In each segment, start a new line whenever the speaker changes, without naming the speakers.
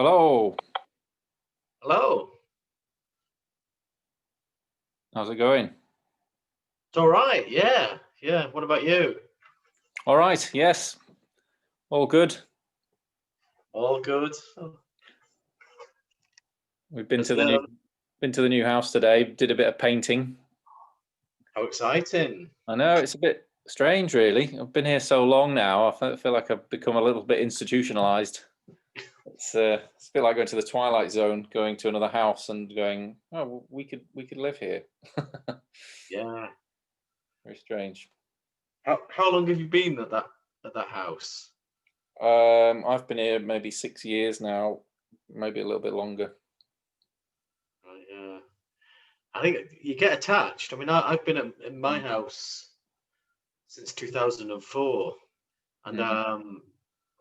Hello.
Hello.
How's it going?
It's all right. Yeah. Yeah. What about you?
All right. Yes. All good.
All good.
We've been to the new house today. Did a bit of painting.
How exciting.
I know it's a bit strange, really. I've been here so long now. I feel like I've become a little bit institutionalized. It's a bit like going to the Twilight Zone, going to another house and going, oh, well, we could live here.
Yeah.
Very strange.
How long have you been at that house?
I've been here maybe 6 years now, maybe a little bit longer.
Right, yeah. I think you get attached. I mean, I've been in my house since 2004, and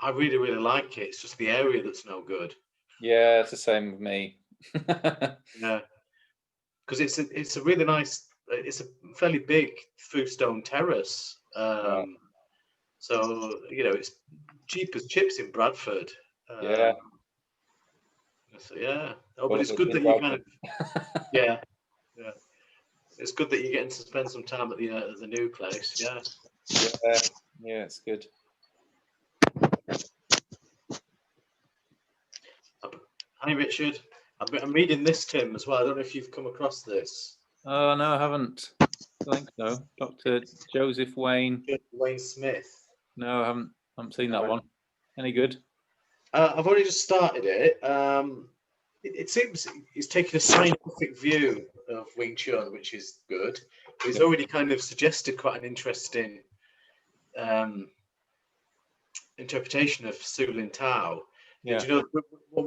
I really, really like it. It's just the area that's no good.
Yeah, it's the same with me.
Yeah, because it's a really nice. It's a fairly big through-stone terrace.
Right.
So it's cheap as chips in Bradford.
Yeah.
So yeah. Oh, but
Well,
it's good that you kind of yeah. It's good that you're getting to spend some time at the new place. Yeah.
Yeah, it's good.
Hi, Richard. I'm reading this, Tim, as well. I don't know if you've come across this.
Oh no, I haven't. I think so. Dr. Joseph Wayne.
Wayne Smith.
No, I haven't seen that one. Any good?
I've only just started it. It seems he's taking a scientific view of Wing Chun, which is good. He's already kind of suggested quite an interesting interpretation of Su Lin Tao.
Yeah.
Do you know what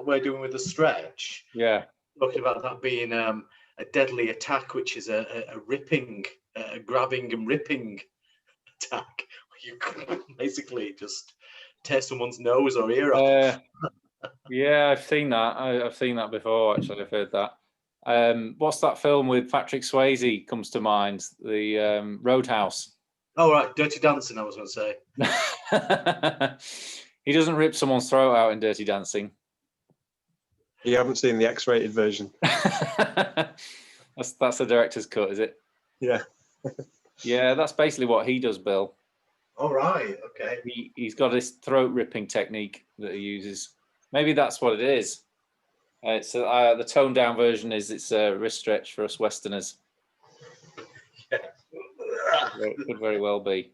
we're doing with the stretch?
Yeah.
Talking about that being a deadly attack, which is a ripping, grabbing and ripping attack. You basically just tear someone's nose or ear off.
Yeah, I've seen that. I've seen that before. Actually, I've heard that. What's that film with Patrick Swayze comes to mind? The Roadhouse.
Oh right, Dirty Dancing. I was going to
say. He doesn't rip someone's throat out in Dirty Dancing.
You haven't seen the X-rated version.
That's the director's cut, is it?
Yeah.
Yeah, that's basically what he does, Bill.
Oh right, okay.
He's got this throat ripping technique that he uses. Maybe that's what it is. It's the toned down version is it's a wrist stretch for us Westerners.
Yeah.
It could very well be.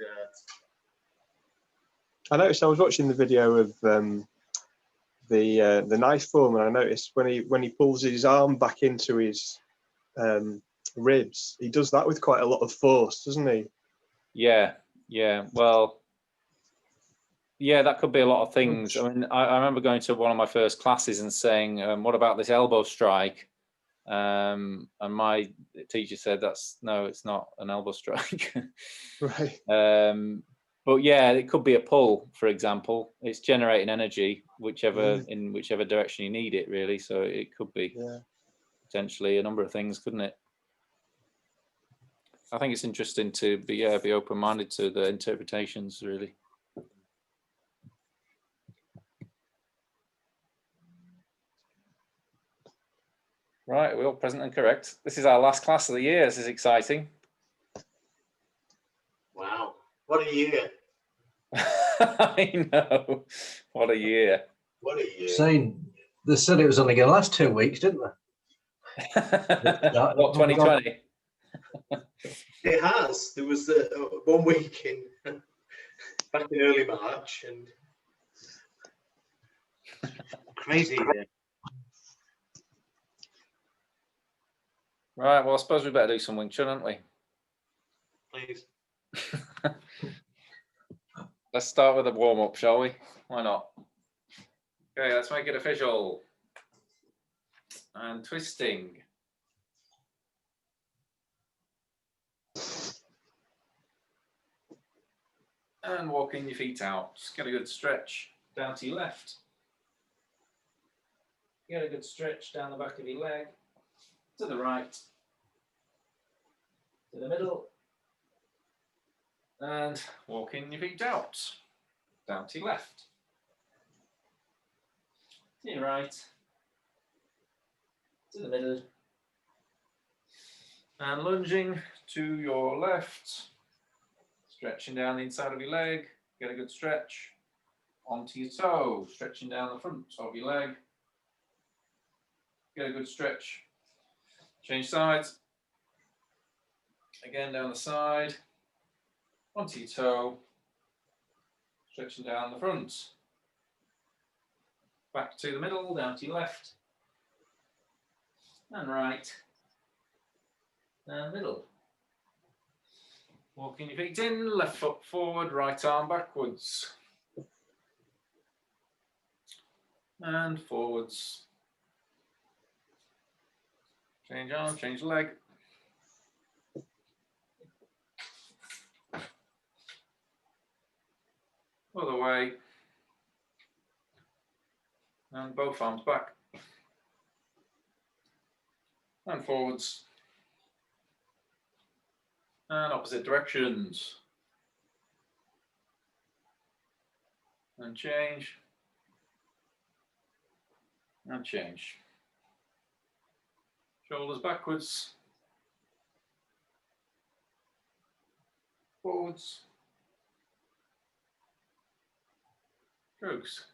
Yeah.
I noticed I was watching the video of the knife form, and I noticed when he pulls his arm back into his ribs, he does that with quite a lot of force, doesn't he?
Yeah. Well, yeah, that could be a lot of things. I mean, I remember going to one of my first classes and saying, "What about this elbow strike?" And my teacher said, "It's not an elbow strike."
Right.
But yeah, it could be a pull, for example. It's generating energy, in whichever direction you need it, really. So it could be potentially a number of things, couldn't it? I think it's interesting to be open-minded to the interpretations, really. Right, we're all present and correct. This is our last class of the year. This is exciting.
Wow, what a year!
I know. What a year.
What a year.
They said it was only going to last 2 weeks, didn't they?
What, 2020?
It has. There was 1 week back in early March, and crazy year.
Right, well, I suppose we better do some Wing Chun, aren't we?
Please.
Let's start with a warm-up, shall we? Why not? Okay, let's make it official. And twisting. And walking your feet out. Just get a good stretch down to your left. Get a good stretch down the back of your leg. To the right. To the middle. And walking your feet out. Down to your left. to your right, to the middle, and lunging to your left, stretching down the inside of your leg, get a good stretch, onto your toe, stretching down the front of your leg, get a good stretch, change sides, again down the side, onto your toe, stretching down the front, back to the middle, down to your left, and right, and middle. Walking your feet in, left foot forward, right arm backwards, and forwards. Change arm, change leg. Other way. And both arms back. And forwards. And opposite directions. And change. And change. Shoulders backwards. Forwards. Strokes.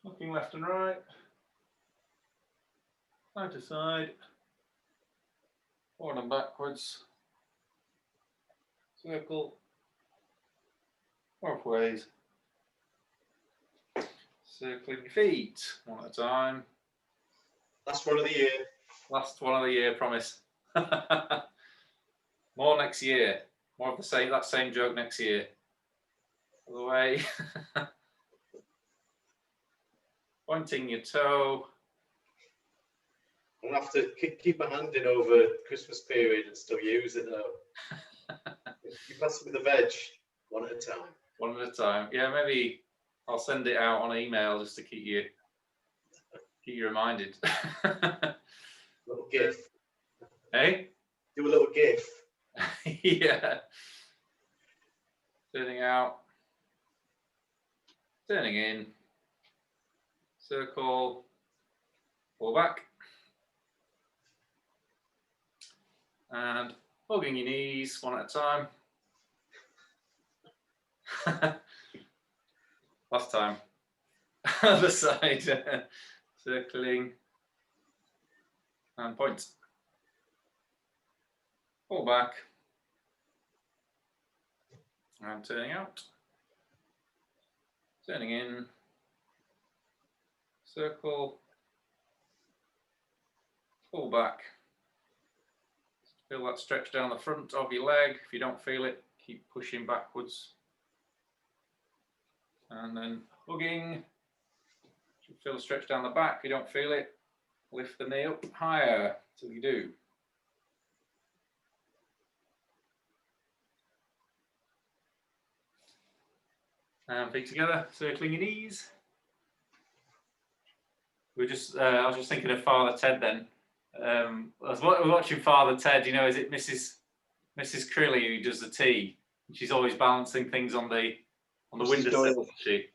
Looking left and right. Side to side. Forward and backwards. Circle. Both ways. Circling your feet one at a time.
Last one of the year.
Last one of the year, promise. More next year. More of the same, that same joke next year. Other way. Pointing your toe.
I'll have to keep my hand in over Christmas period and still use it though. You pass me the veg one at a time.
One at a time. Yeah, maybe I'll send it out on email just to keep you reminded.
Little gif.
Hey?
Do a little gif.
Yeah. Turning out. Turning in. Circle. Pull back. And hugging your knees one at a time. Last time. Other side. Circling. And point. Pull back. And turning out. Turning in. Circle. Pull back. Feel that stretch down the front of your leg. If you don't feel it, keep pushing backwards. And then hugging. Feel the stretch down the back. If you don't feel it, lift the knee up higher till you do. And feet together, circling your knees. I was just thinking of Father Ted then. I was watching Father Ted, you know, is it Mrs. Crilly who does the tea? She's always balancing things on the windowsill, isn't she?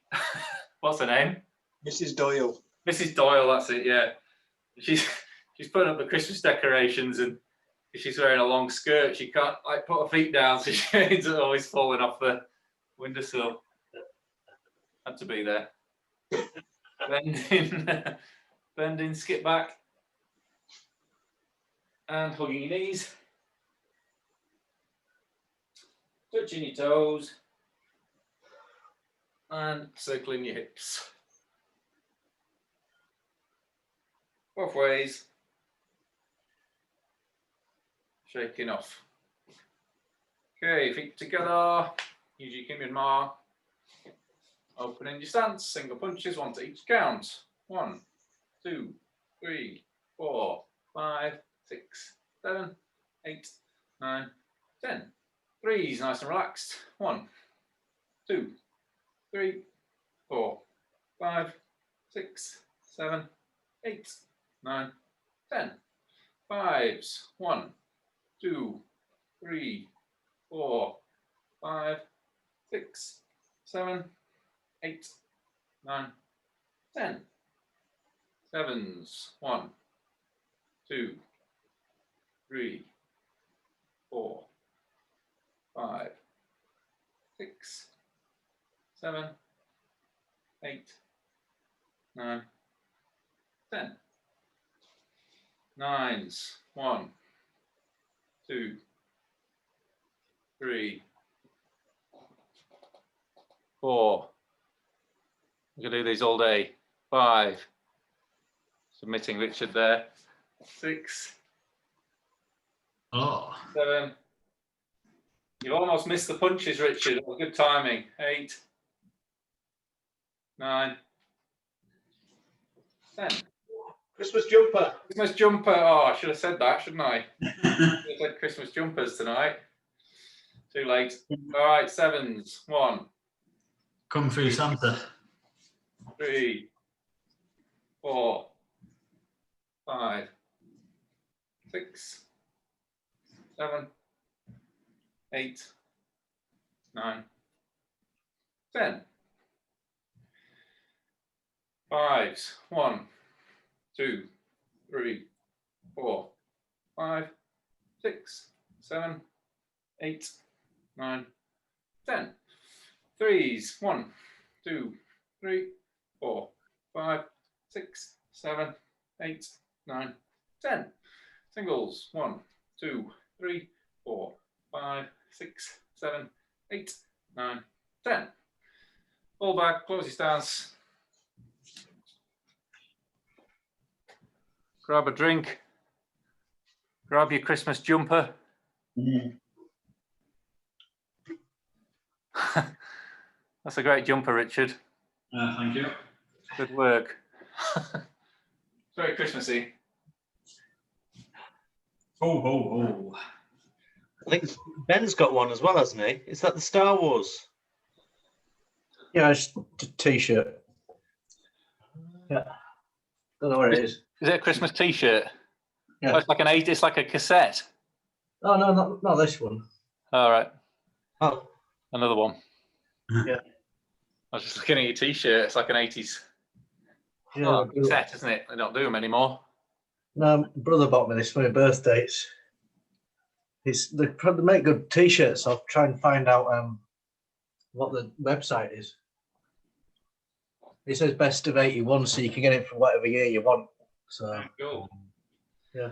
What's her name?
Mrs. Doyle.
Mrs. Doyle, that's it, yeah. She's putting up the Christmas decorations, and if she's wearing a long skirt, she can't like put her feet down, so she's always falling off the windowsill. Had to be there. Bending, skip back, and hugging your knees, touching your toes, and circling your hips. Both ways. Shaking off. Okay, feet together. Use your Kim Yun Ma. Opening your stance, single punches, one to each count. 1, 2, 3, 4, 5, 6, 7, 8, 9, 10. Threes, nice and relaxed. 1, 2, 3, 4, 5, 6, 7, 8, 9, 10. Fives. 1, 2, 3, 4, 5, 6, 7, 8, 9, 10. Sevens. 1, 2, 3, 4, 5, 6, 7, 8, 9, 10. Nines. 1, 2, 3, 4. We can do these all day. 5. Submitting Richard there. 6.
Oh.
7. You've almost missed the punches, Richard. Good timing. 8. 9. 10.
Christmas jumper.
Christmas jumper. Oh, I should have said that, shouldn't I? I should have said Christmas jumpers tonight. Too late. All right, sevens. 1,
Kung Fu Santa.
3, 4, 5, 6, 7, 8, 9, 10. Fives. 1, 2, 3, 4, 5, 6, 7, 8, 9, 10. Threes. 1, 2, 3, 4, 5, 6, 7, 8, 9, 10. Singles. 1, 2, 3, 4, 5, 6, 7, 8, 9, 10. Fall back, close your stance. Grab a drink. Grab your Christmas jumper. That's a great jumper, Richard.
Thank you.
Good work. It's very Christmassy.
Oh, oh, oh.
I think Ben's got one as well, hasn't he? Is that the Star Wars?
Yeah, it's a t-shirt. Yeah. Don't know what it is.
Is it a Christmas T-shirt?
Yeah.
Oh, it's like an 8. It's like a cassette.
Oh no, not this one.
All right,
Oh,
another one.
Yeah.
I was just looking at your T-shirt. It's like an 80s.
Yeah.
Oh, cassette, isn't it? They don't do them anymore.
No, my brother bought me this for my birthday. They make good t-shirts. I'll try and find out what the website is. It says best of 81, so you can get it from whatever year you want. So
Cool.
yeah.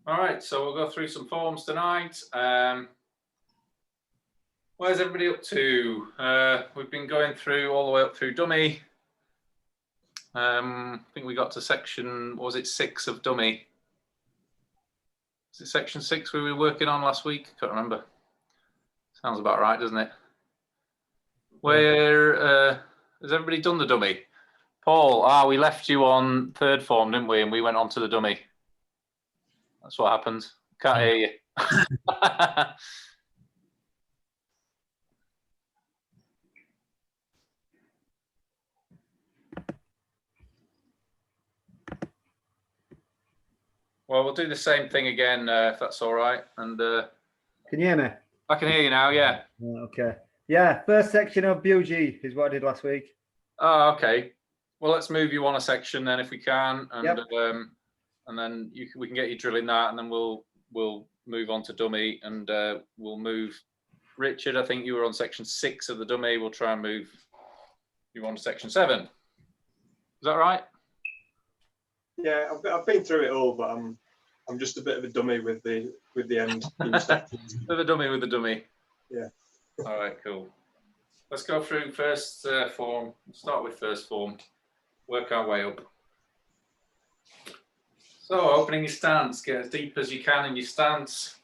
All right, so we'll go through some forms tonight. Where's everybody up to? We've been going through all the way up through dummy. I think we got to section, what was it, 6 of dummy? Is it section 6 we were working on last week? Can't remember. Sounds about right, doesn't it? Where has everybody done the dummy? Paul, we left you on 3rd form, didn't we? And we went on to the dummy. That's what happened. Can't hear you. Well, we'll do the same thing again, if that's all right. And
Can you hear me?
I can hear you now, yeah.
Okay. Yeah, first section of BUG is what I did last week.
Oh, okay. Well, let's move you on a section then, if we can, and
Yep.
And then we can get you drilling that, and then we'll move on to dummy, and we'll move Richard. I think you were on section 6 of the dummy. We'll try and move you on to section 7. Is that right?
Yeah, I've been through it all, but I'm just a bit of a dummy with the end.
The dummy with the dummy.
Yeah.
All right, cool. Let's go through first form. Start with first form. Work our way up. So opening your stance, get as deep as you can in your stance.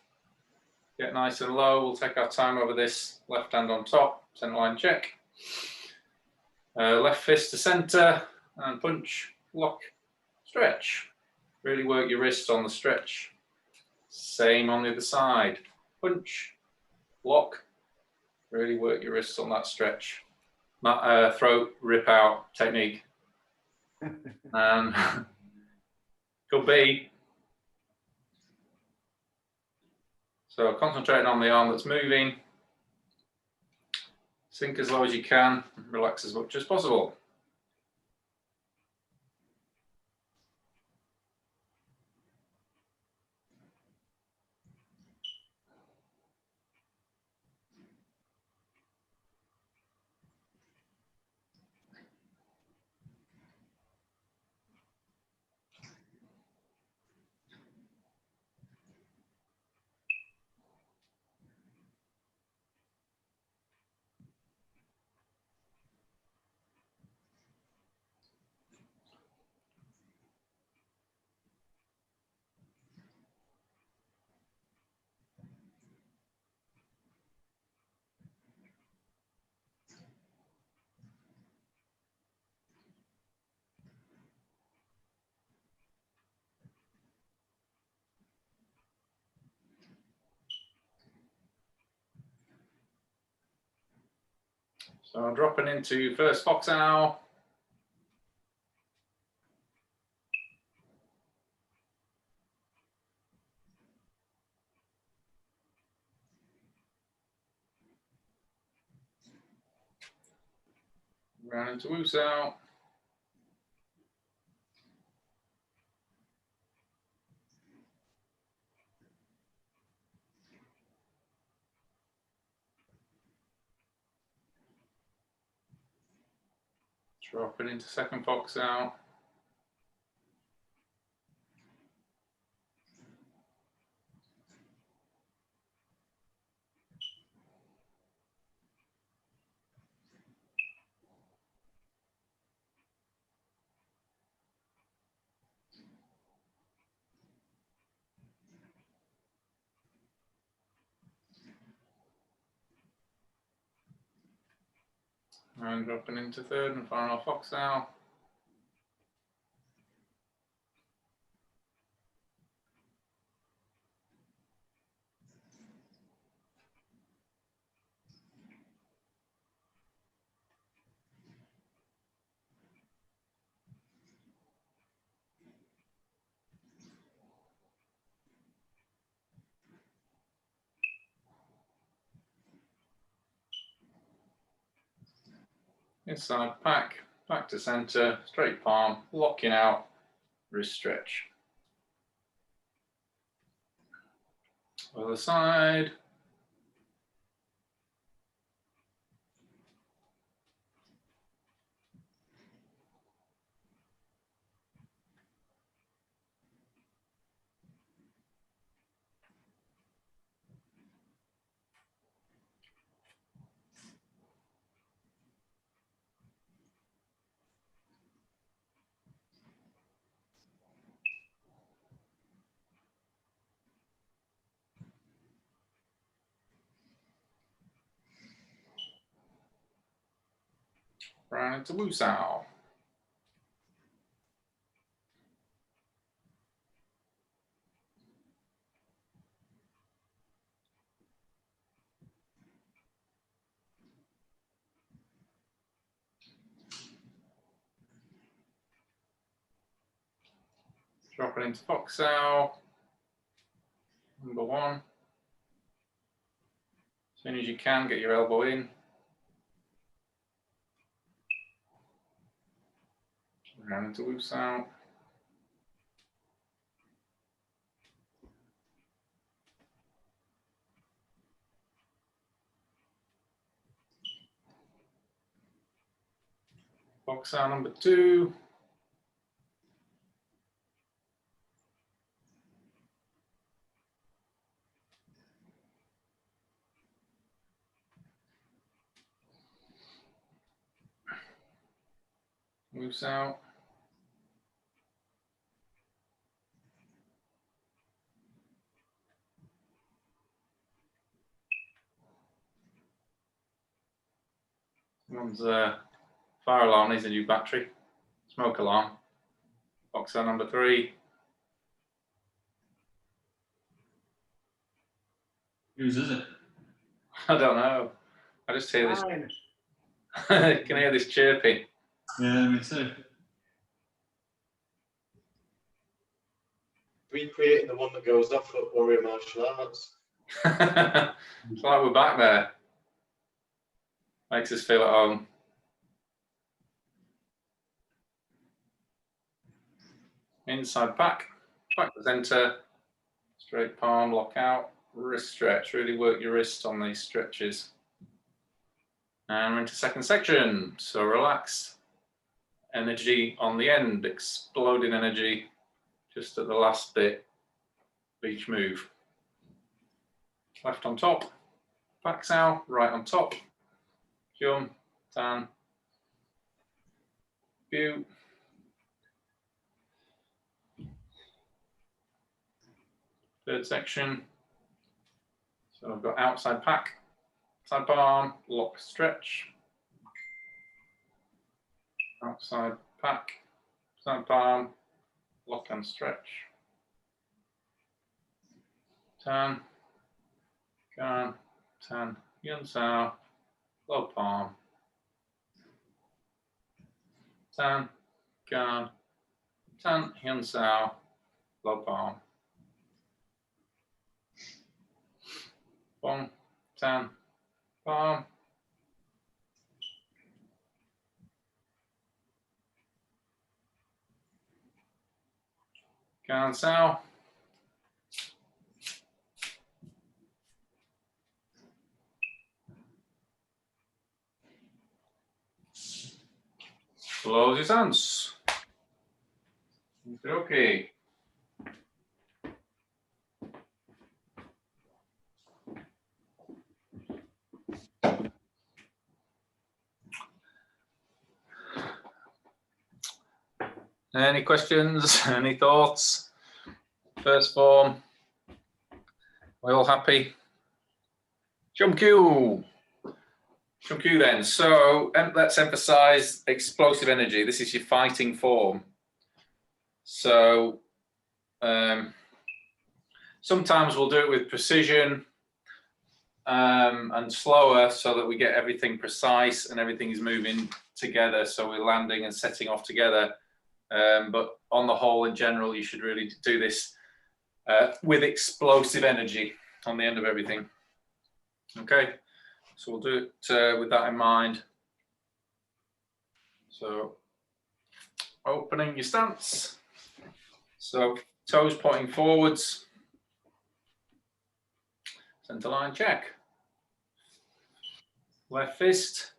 Get nice and low. We'll take our time over this. Left hand on top, center line check. Left fist to center and punch, lock, stretch. Really work your wrists on the stretch. Same on the other side. Punch, lock. Really work your wrists on that stretch. Throat rip out technique. Could be. So concentrating on the arm that's moving. Sink as low as you can. Relax as much as possible. So I'm dropping into first fox owl. Round into woos out. Dropping into second fox out. And dropping into third and final fox owl. Inside pack, back to center, straight palm, locking out, wrist stretch. Other side. Round into loose owl. Dropping into fox owl. Number one. As soon as you can, get your elbow in. Round into loose owl. Fox owl number two. Loose out. One's fire alarm needs a new battery. Smoke alarm. Fox owl number three.
Whose is it?
I don't know. I just hear this.
Fine.
Can hear this chirping.
Yeah, me too.
Recreating the one that goes off at Warrior Martial Arts.
It's like we're back there. Makes us feel at home. Inside back to center, straight palm, lock out, wrist stretch. Really work your wrist on these stretches. And we're into second section. So relax. Energy on the end, exploding energy just at the last bit of each move. Left on top, back sow, right on top, chum, tan, view. Third section. So I've got outside pack, side palm, lock, stretch. Outside pack, side palm, lock and stretch. Tan, gan, tan, yun sao, low palm, Tan, Gan, Tan, Hyun Sao, Low Palm. Bong, Tan, Palm. Gan Sao. Close his hands. Okay. Any questions? Any thoughts? First form. We all happy? Chum Q. Chum Q then. So let's emphasize explosive energy. This is your fighting form. So sometimes we'll do it with precision and slower so that we get everything precise and everything is moving together. So we're landing and setting off together. But on the whole, in general, you should really do this with explosive energy on the end of everything. Okay, so we'll do it with that in mind. So opening your stance. So toes pointing forwards. Center line check. Left fist,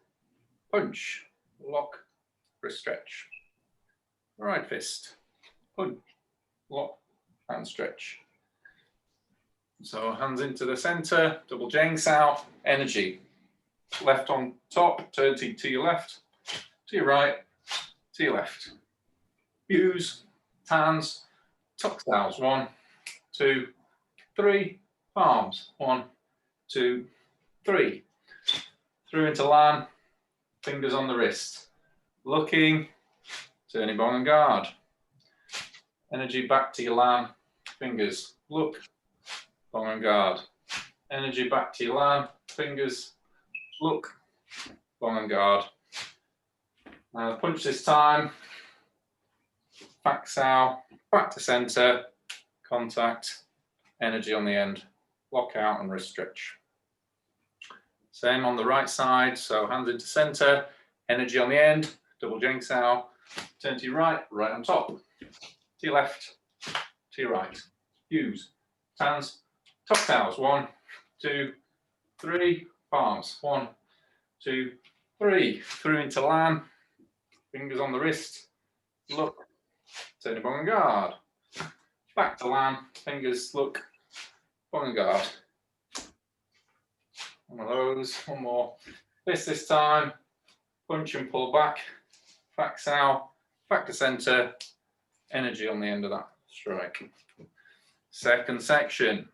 punch, lock, wrist stretch. Right fist, punch, lock, and stretch. So hands into the center, double Jang Sao, energy. Left on top, turn to your left, to your right, to your left. Views, tans, tuck sows. 1, 2, 3. Palms. 1, 2, 3. Through into lam, fingers on the wrist. Looking, turning bong and guard. Energy back to your lam, fingers. Look, bong and guard. Energy back to your lam, fingers. Look, bong and guard. Now punch this time. Back sow, back to center, contact, energy on the end. Lock out and wrist stretch. Same on the right side, so hands into center, energy on the end, double Jang Sao, turn to your right, right on top, to your left, to your right. Use, hands, tuck sows. 1, 2, 3, palms. 1, 2, 3. Through into lam, fingers on the wrist, look, turn to bong and guard. Back to lam, fingers, look, bong and guard. One of those, one more. This time, punch and pull back, back sow, back to center, energy on the end of that strike. Second section.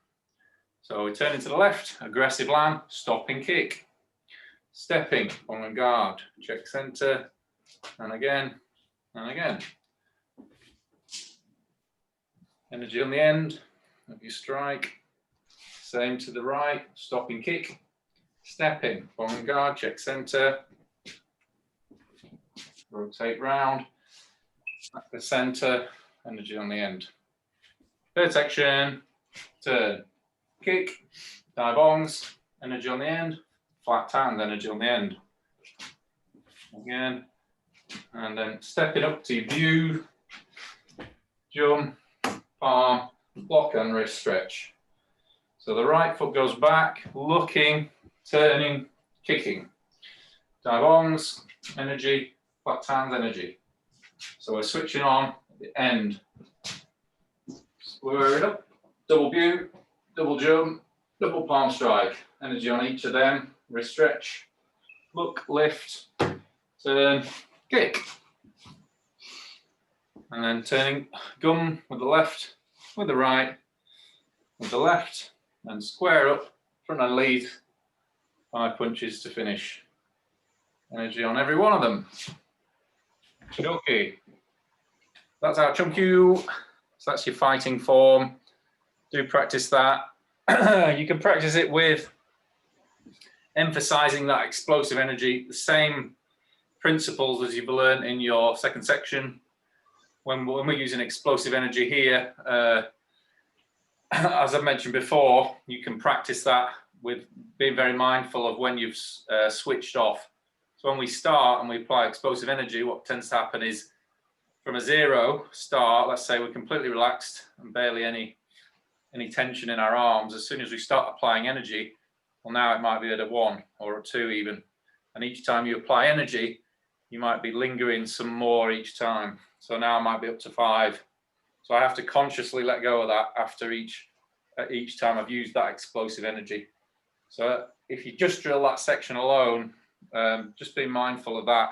So we turn into the left, aggressive lam, stopping kick. Stepping, bong and guard, check center, and again, and again. Energy on the end of your strike. Same to the right, stopping kick. Stepping, bong and guard, check center. Rotate round, back to center, energy on the end. Third section, turn, kick, dive bongs, energy on the end, flat hand, energy on the end. Again, and then stepping up to your view, jump, palm, lock and wrist stretch. So the right foot goes back, looking, turning, kicking. Dive bongs, energy, flat hands, energy. So we're switching on at the end. Square it up, double view, double jump, double palm strike. Energy on each of them, wrist stretch, look, lift, turn, kick. And then turning gum with the left, with the right, with the left, and square up, front and lead. 5 punches to finish. Energy on every one of them. Okay. That's our chum Q. So that's your fighting form. Do practice that. You can practice it with emphasizing that explosive energy. The same principles as you've learned in your second section. When we're using explosive energy here, as I mentioned before, you can practice that with being very mindful of when you've switched off. So when we start and we apply explosive energy, what tends to happen is from a 0 start, let's say we're completely relaxed and barely any tension in our arms. As soon as we start applying energy, well, now it might be at a 1 or a 2 even. And each time you apply energy, you might be lingering some more each time. So now I might be up to 5. So I have to consciously let go of that after each time I've used that explosive energy. So if you just drill that section alone, just be mindful of that,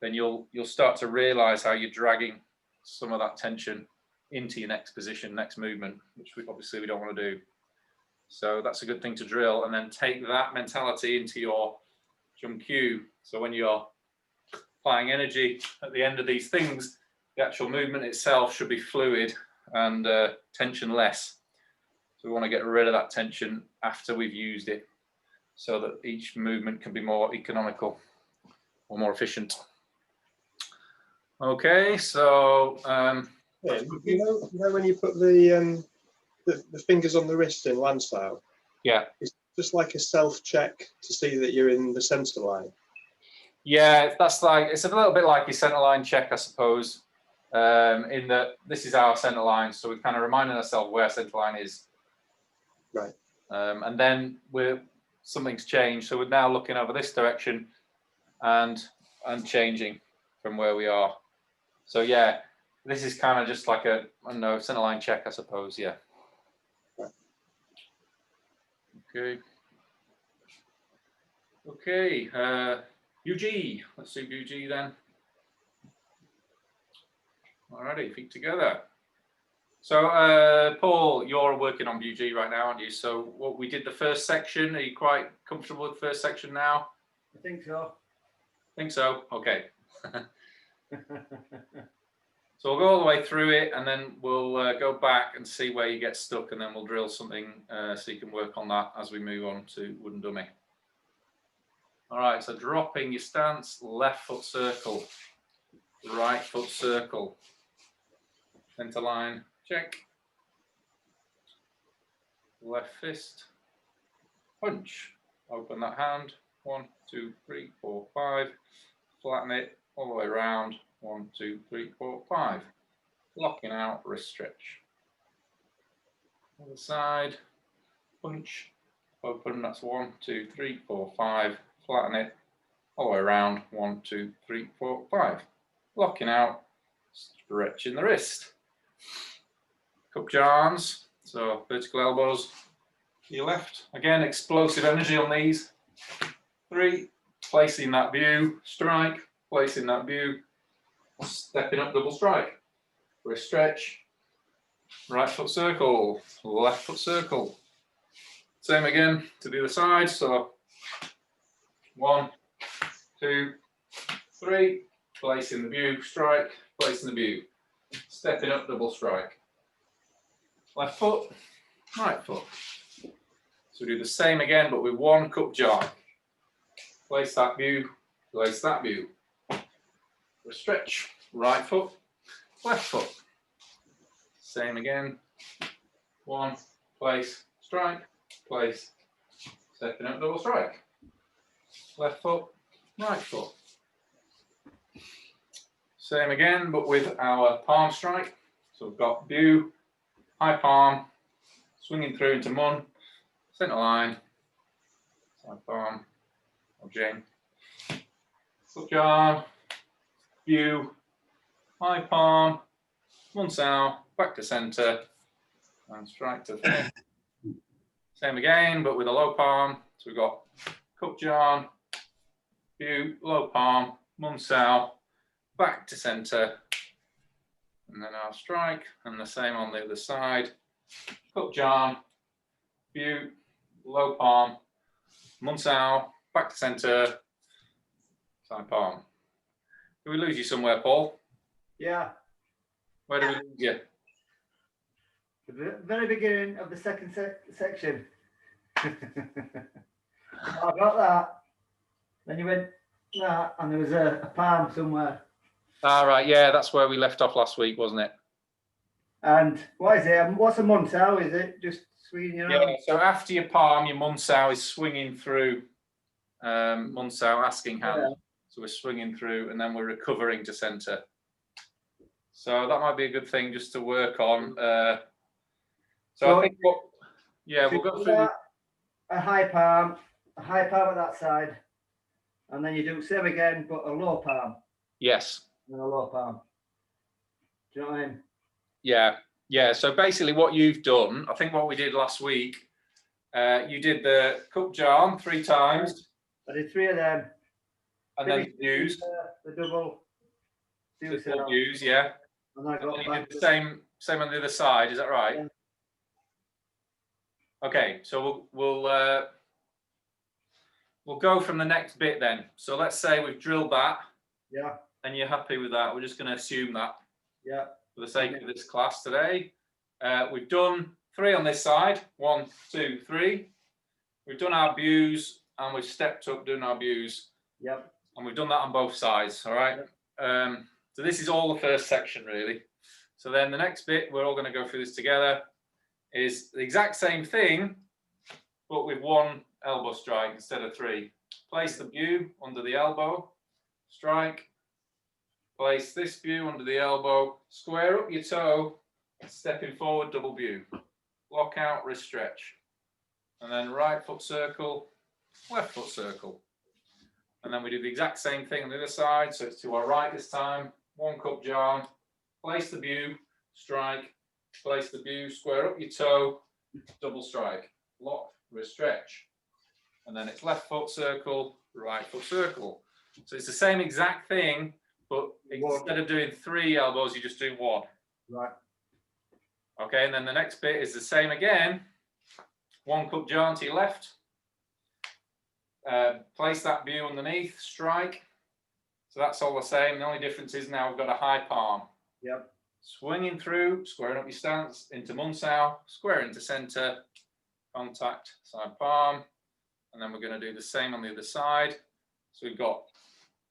then you'll start to realize how you're dragging some of that tension into your next position, next movement, which obviously we don't want to do. So that's a good thing to drill, and then take that mentality into your jump cue. So when you're applying energy at the end of these things, the actual movement itself should be fluid and tension less. So we want to get rid of that tension after we've used it, so that each movement can be more economical or more efficient. Okay, so
Yeah, you know when you put the fingers on the wrist in land style,
yeah,
it's just like a self-check to see that you're in the centre line.
yeah, that's like, it's a little bit like your centre line check, I suppose, in that this is our centre line, so we're kind of reminding ourselves where centre line is.
Right.
And then something's changed, so we're now looking over this direction and changing from where we are. So yeah, this is kind of just like a, I don't know, centre line check, I suppose. Yeah. Okay. Okay. UG. Let's do UG then. Alrighty, feet together. So Paul, you're working on UG right now, aren't you? So what we did the first section. Are you quite comfortable with the first section now?
I think so.
Think so. Okay. So we'll go all the way through it, and then we'll go back and see where you get stuck, and then we'll drill something so you can work on that as we move on to wooden dummy. All right, so dropping your stance, left foot circle, right foot circle, center line, check, left fist, punch, open that hand, 1, 2, 3, 4, 5, flatten it all the way around, 1, 2, 3, 4, 5. Locking out, wrist stretch. Other side, punch, open, that's 1, 2, 3, 4, 5. Flatten it all the way around, 1, 2, 3, 4, 5. Locking out, stretching the wrist. Cup your arms, so vertical elbows to your left. Again, explosive energy on these. 3, placing that view, strike, placing that view. Stepping up, double strike. Wrist stretch. Right foot circle. Left foot circle. Same again to the other side. So 1, 2, 3. Placing the view, strike. Placing the view. Stepping up, double strike. Left foot, right foot. So we do the same again, but with 1 cup jar. Place that view. Place that view. Stretch, right foot, left foot. Same again. 1, place, strike, place, stepping up, double strike. Left foot, right foot. Same again, but with our palm strike. So we've got view, high palm, swinging through into mun, centre line, side palm, Mojong. Foot jar. View, high palm, one sow, back to centre, and strike to finish. Same again, but with a low palm. So we've got cup jar, view, low palm, one sow, back to centre, and then our strike, and the same on the other side. Cup jar, view, low palm, one sow, back to centre, side palm. Did we lose you somewhere, Paul?
Yeah.
Where do we lose you?
The very beginning of the second section. I got that. Then you went Yeah, and there was a palm somewhere.
Ah, right, yeah, that's where we left off last week, wasn't it?
And what is it? What's a Montao? Is it just swinging your
Yeah,
arm?
so after your palm, your Munsao is swinging through, Munsao asking hand.
Yeah.
So we're swinging through and then we're recovering to center. So that might be a good thing just to work on. So I think
So
we'll go
you
through.
got a high palm at that side, and then you do same again, but a low palm
Yes.
and a low palm. Do you know what I mean?
Yeah. So basically what you've done, I think what we did last week, you did the cup jar 3 times.
I did 3 of them.
And then views.
The double
Views, yeah.
And I got
and you
back
did the same on the other side, is that right?
Yeah.
Okay, so we'll go from the next bit then. So let's say we've drilled that.
Yeah.
And you're happy with that. We're just going to assume that.
Yeah.
For the sake of this class today. We've done 3 on this side. 1, 2, 3. We've done our views and we've stepped up doing our views.
Yep.
And we've done that on both sides. All right. Yep. So this is all the first section really. So then the next bit, we're all going to go through this together, is the exact same thing, but with 1 elbow strike instead of 3. Place the view under the elbow, strike. Place this view under the elbow, square up your toe, stepping forward, double view. Lock out, wrist stretch. And then right foot circle, left foot circle. And then we do the exact same thing on the other side. So it's to our right this time. 1 cup jar, place the view, strike, place the view, square up your toe, double strike, lock, wrist stretch. And then it's left foot circle, right foot circle. So it's the same exact thing, but instead of doing 3 elbows, you just do 1.
Right.
Okay, and then the next bit is the same again. 1 cup jar to your left. Place that view underneath, strike. So that's all the same. The only difference is now we've got a high palm.
Yep.
Swinging through, squaring up your stance, into Munsao, square into center, contact, side palm. And then we're going to do the same on the other side. So we've got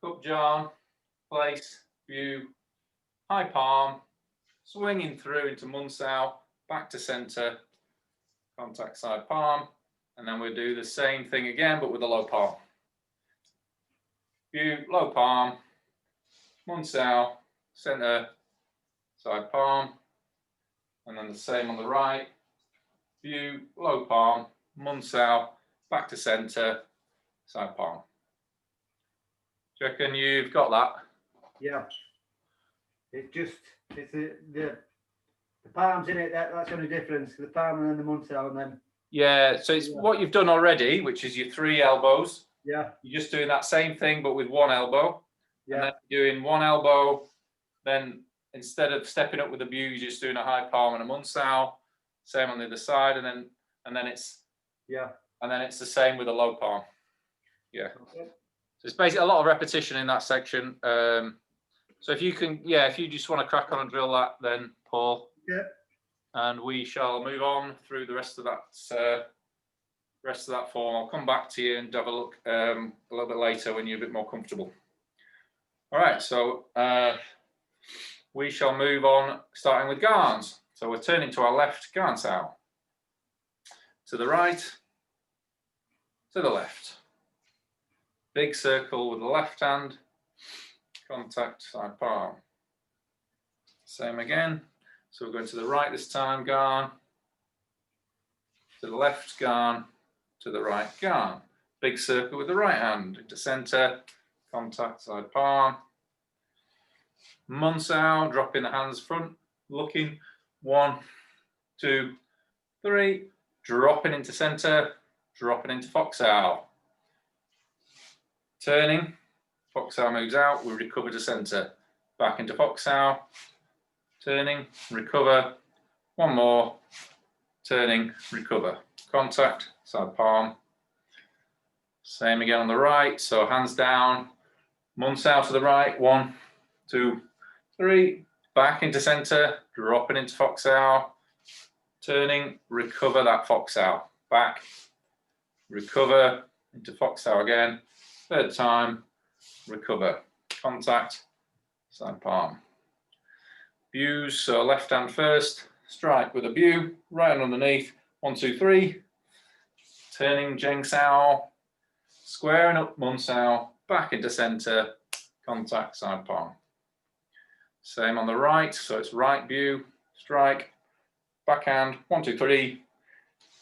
cup jar, place, view, high palm, swinging through into Munsao, back to center, contact, side palm. And then we'll do the same thing again, but with a low palm. View, low palm, Munsao, center, side palm. And then the same on the right. View, low palm, Munsao, back to center, side palm. Do you reckon you've got that?
Yeah. It's the palms in it. That's the only difference. The palm and then the Munsao and then.
Yeah, so it's what you've done already, which is your 3 elbows.
Yeah.
You're just doing that same thing, but with 1 elbow.
Yeah.
And then doing 1 elbow, then instead of stepping up with a view, you're just doing a high palm and a Munsao. Same on the other side, and then it's the same with a low palm. Yeah.
Okay.
So it's basically a lot of repetition in that section. So if you can, if you just want to crack on and drill that, then Paul.
Yeah.
And we shall move on through the rest of that form. I'll come back to you and have a look a little bit later when you're a bit more comfortable. All right, so we shall move on, starting with Garns. So we're turning to our left, Garnsao. To the right, to the left. Big circle with the left hand, contact, side palm. Same again. So we're going to the right this time, Garn. To the left, Garn. To the right, Garn. Big circle with the right hand, into center, contact, side palm. Munsao, dropping the hands front, looking. 1, 2, 3. Dropping into center, dropping into Foxao. Turning, Foxao moves out, we recover to center. Back into Foxao. Turning, recover. 1 more. Turning, recover. Contact, side palm. Same again on the right. So hands down. Munsao to the right. 1, 2, 3. Back into center. Dropping into Foxao. Turning, recover that Foxao. Back. Recover into Foxao again. 3rd time. recover, contact, side palm. Views, so left hand first, strike with a view, right hand underneath, 1, 2, 3, turning Jeng Sao, squaring up Mun Sao, back into center, contact, side palm. Same on the right, so it's right view, strike, backhand, 1, 2, 3,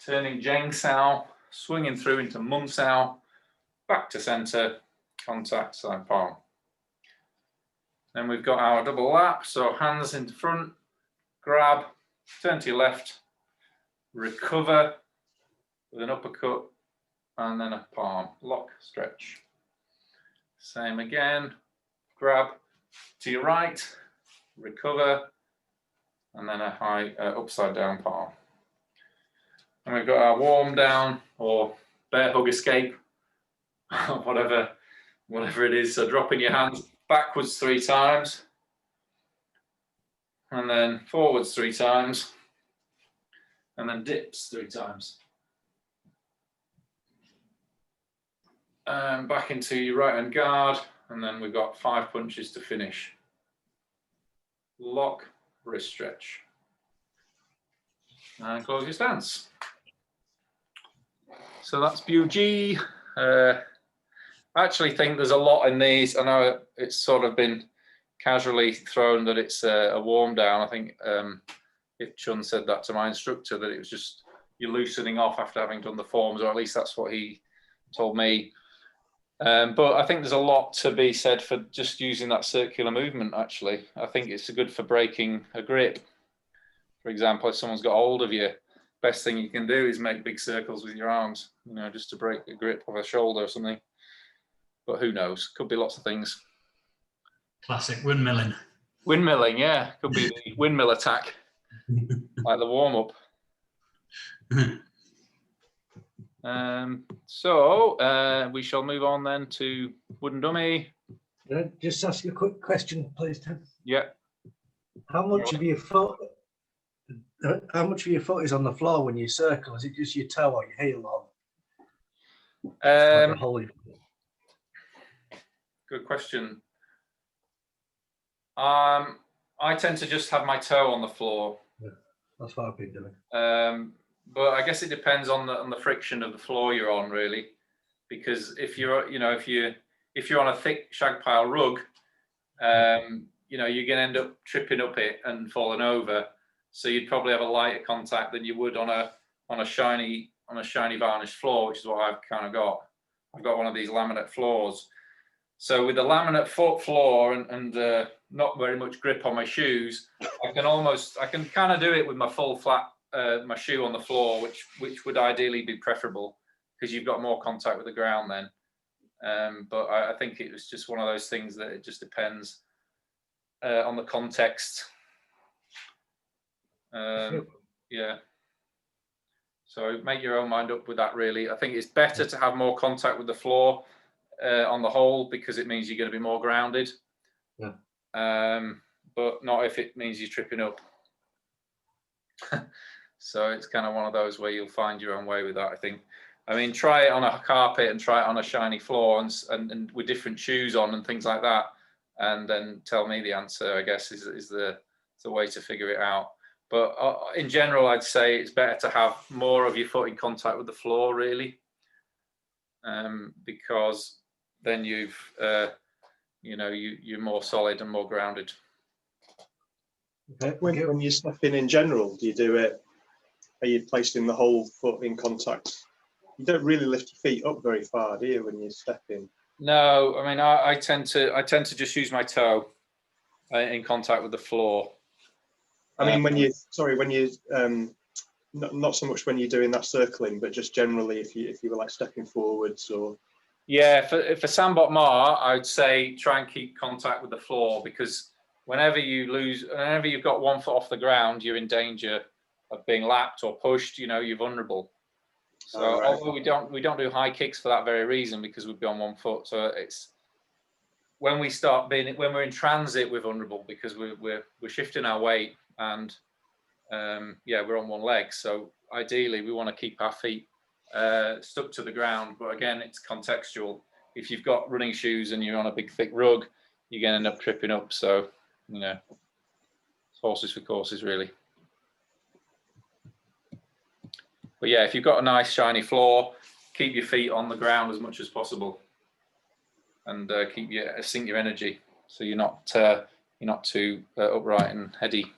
turning Jeng Sao, swinging through into Mun Sao, back to center, contact, side palm. Then we've got our double lap, so hands into front, grab, turn to your left, recover with an uppercut, and then a palm, lock, stretch. Same again, grab to your right, recover, and then a high upside down palm. And we've got our warm down or bear hug escape, whatever it is. So dropping your hands backwards 3 times, and then forwards 3 times, and then dips 3 times. And back into your right hand guard, and then we've got 5 punches to finish. Lock, wrist stretch. And close your stance. So that's Biu-Ji. I actually think there's a lot in these. I know it's sort of been casually thrown that it's a warm down. I think if Chun said that to my instructor, that it was just you're loosening off after having done the forms, or at least that's what he told me. But I think there's a lot to be said for just using that circular movement, actually. I think it's good for breaking a grip. For example, if someone's got hold of you, best thing you can do is make big circles with your arms, you know, just to break a grip of a shoulder or something. But who knows? Could be lots of things.
Classic windmilling.
Windmilling, yeah. Could be the windmill attack, like the warm-up. So we shall move on then to wooden dummy.
Can I just ask you a quick question, please, Tim?
Yeah.
How much of your foot is on the floor when you circle? Is it just your toe or your heel, or like the whole?
Good question. I tend to just have my toe on the floor.
Yeah, that's what I've been doing.
But I guess it depends on the friction of the floor you're on, really, because if you're on a thick shag pile rug, you know, you're going to end up tripping up it and falling over. So you'd probably have a lighter contact than you would on a shiny varnished floor, which is what I've kind of got. I've got one of these laminate floors. So with the laminate foot floor and not very much grip on my shoes, I can kind of do it with my full flat, my shoe on the floor, which would ideally be preferable because you've got more contact with the ground then. But I think it was just one of those things that it just depends on the context. Yeah. So make your own mind up with that, really. I think it's better to have more contact with the floor on the whole, because it means you're going to be more grounded.
Yeah.
But not if it means you're tripping up. So it's kind of one of those where you'll find your own way with that, I think. I mean, try it on a carpet and try it on a shiny floor and with different shoes on and things like that. And then tell me the answer, I guess, is the way to figure it out. But in general, I'd say it's better to have more of your foot in contact with the floor, really. Because then you're more solid and more grounded.
Okay. When you're stepping in general, do you do it? Are you placing the whole foot in contact? You don't really lift your feet up very far, do you, when you step in? No,
I mean, I tend to just use my toe in contact with the floor.
I mean, when you not so much when you're doing that circling, but just generally if you were like stepping forwards or.
Yeah, for Sambot Ma, I'd say try and keep contact with the floor, because whenever you've got one foot off the ground, you're in danger of being lapped or pushed. You know, you're vulnerable. So although we don't do high kicks for that very reason, because we'd be on one foot. So it's when we're in transit, we're vulnerable because we're shifting our weight and we're on one leg. So ideally, we want to keep our feet stuck to the ground. But again, it's contextual. if you've got running shoes and you're on a big thick rug, you're going to end up tripping up. So, you know, it's horses for courses, really. But yeah, if you've got a nice shiny floor, keep your feet on the ground as much as possible, and sink your energy so you're not too upright and heady.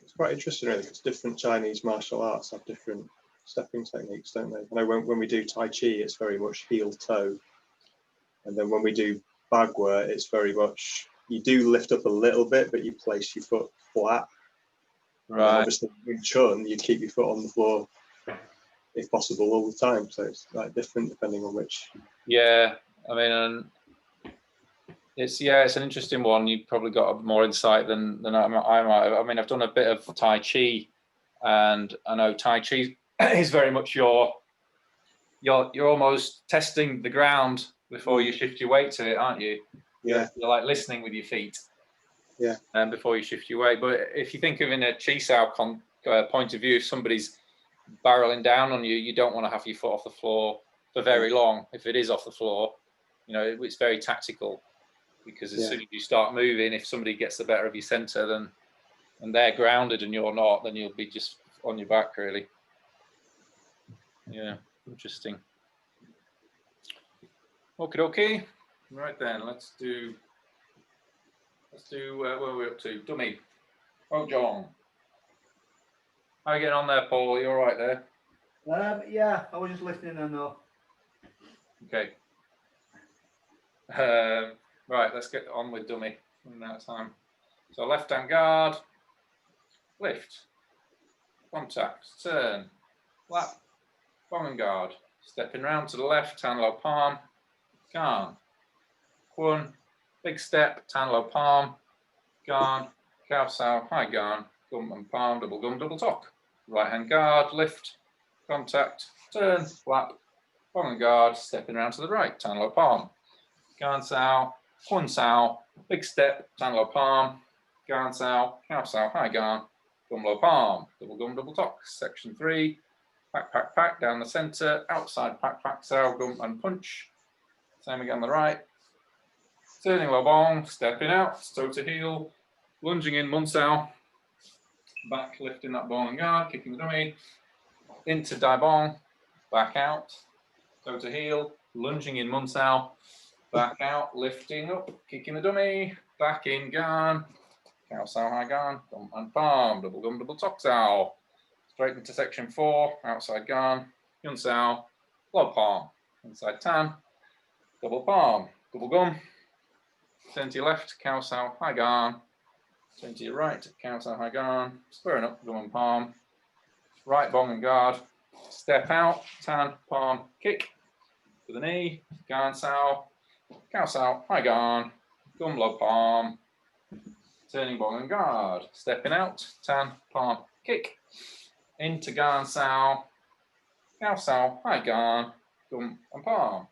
It's quite interesting, really, because different Chinese martial arts have different stepping techniques, don't they? I know when we do Tai Chi, it's very much heel toe, and then when we do Bagua, it's very much you do lift up a little bit, but you place your foot flat. Right. And obviously, Wing Chun, you keep your foot on the floor if possible all the time. So it's like different depending on which.
Yeah, I mean, it's an interesting one. You've probably got more insight than I might have. I mean, I've done a bit of Tai Chi, and I know Tai Chi is very much you're almost testing the ground before you shift your weight to it, aren't you?
Yeah.
You're like listening with your feet.
Yeah.
And before you shift your weight. But if you think of in a Chi Sao point of view, if somebody's barreling down on you, you don't want to have your foot off the floor for very long. If it is off the floor, you know, it's very tactical, because as soon as you start moving, if somebody gets the better of your center, and they're grounded and you're not, then you'll be just on your back, really. Yeah, interesting. Okay. Right then, let's do where are we up to? Dummy. Mojong. How are you getting on there, Paul? Are you all right there?
Yeah, I was just listening and all.
Okay. Right, let's get on with dummy in that time. So left hand guard, lift, contact, turn, lap, bong and guard, stepping round to the left, tan low palm, guard, Kwun, big step, tan low palm, guard, cow sow, high guard, gum and palm, double gum, double tock. Right hand guard, lift, contact, turn, lap, bong and guard, stepping round to the right, tan low palm, guard sow, Kwun sow, big step, tan low palm, guard sow, cow sow, high guard, gum low palm, double gum, double tock. Section 3, pack, down the center, outside pack, sow, gum and punch. Same again on the right. Turning low bong, stepping out, toe to heel, lunging in mun sow, back lifting that bong and guard, kicking the dummy, into dai bong, back out, toe to heel, lunging in mun sow, back out, lifting up, kicking the dummy, back in guard, cow sow, high guard, gum and palm, double gum, double tock sow, straight into section 4, outside guard, yun sow, low palm, inside tan, double palm, double gum, turn to your left, cow sow, high guard, turn to your right, cow sow, high guard, squaring up, gum and palm, right bong and guard, step out, tan, palm, kick, to the knee, guard sow, cow sow, high guard, gum low palm, turning bong and guard, stepping out, tan, palm, kick, into guard sow, cow sow, high guard, gum and palm,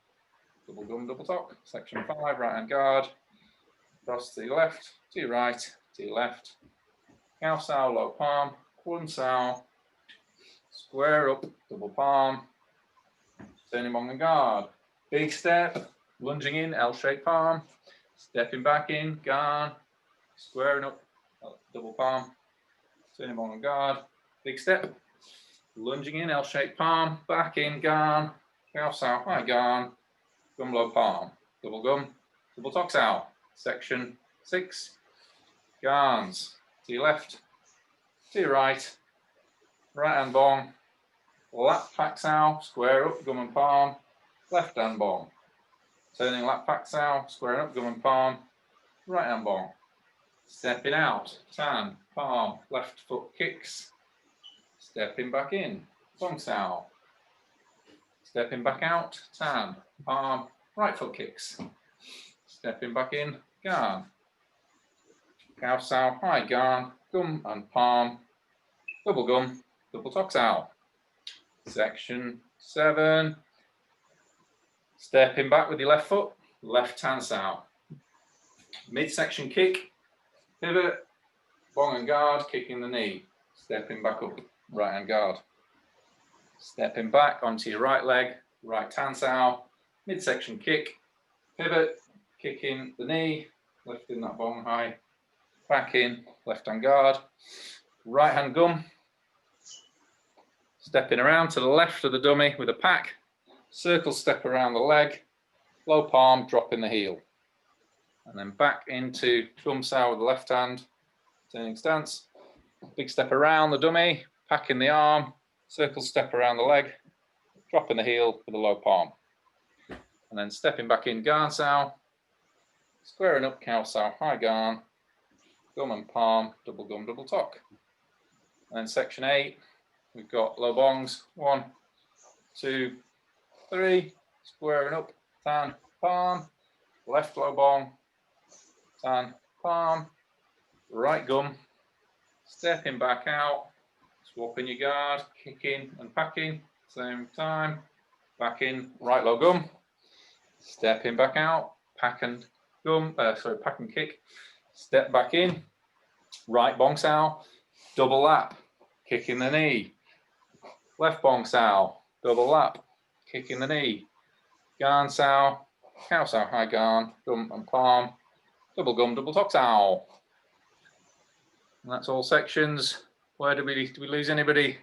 double gum, double tock, section 5, right hand guard, cross to your left, to your right, to your left, cow sow, low palm, Kwun sow, square up, double palm, turning bong and guard, big step, lunging in, L-shaped palm, stepping back in, guard, squaring up, double palm, turning bong and guard, big step, lunging in, L-shaped palm, back in, guard, cow sow, high guard, gum low palm, double gum, double tock sow, section 6, guards, to your left, to your right, right hand bong, lap pack sow, square up, gum and palm, left hand bong, turning lap pack sow, squaring up, gum and palm, right hand bong, stepping out, tan, palm, left foot kicks, stepping back in, bong sow, stepping back out, tan, palm, right foot kicks, stepping back in, guard, cow sow, high guard, gum and palm, double gum, double tock sow. Section 7, stepping back with your left foot, left tan sow. Midsection kick, pivot, bong and guard, kicking the knee, stepping back up, right hand guard. Stepping back onto your right leg, right tan sow, midsection kick, pivot, kicking the knee, lifting that bong high, back in, left hand guard, right hand gum, stepping around to the left of the dummy with a pack, circle step around the leg, low palm, dropping the heel. And then back into gum sow with the left hand, turning stance, big step around the dummy, pack in the arm, circle step around the leg, dropping the heel with a low palm. And then stepping back in garn sow, squaring up cow sow, high garn, gum and palm, double gum, double tock. And then section 8, we've got low bongs, 1, 2, 3, squaring up, tan, palm, left low bong, tan, palm, right gum, stepping back out, swapping your guard, kicking and packing, same time, back in, right low gum, stepping back out, pack and gum, pack and kick, step back in, right bong sow, double lap, kicking the knee, left bong sow, double lap, kicking the knee, garn sow, cow sow, high garn, gum and palm, double gum, double tock sow. And that's all sections. Where did we lose anybody?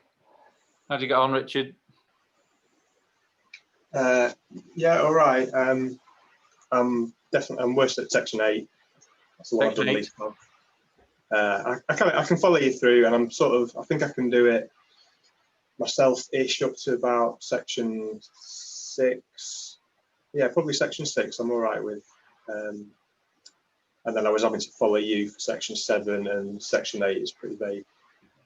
How'd you get on, Richard?
Yeah, all right. I'm worse at section 8. That's the one I've done least of. I can follow you through, and I think I can do it myself-ish up to about section 6. Yeah, probably section 6. I'm all right with. And then I was having to follow you for section 7, and section 8 is pretty vague.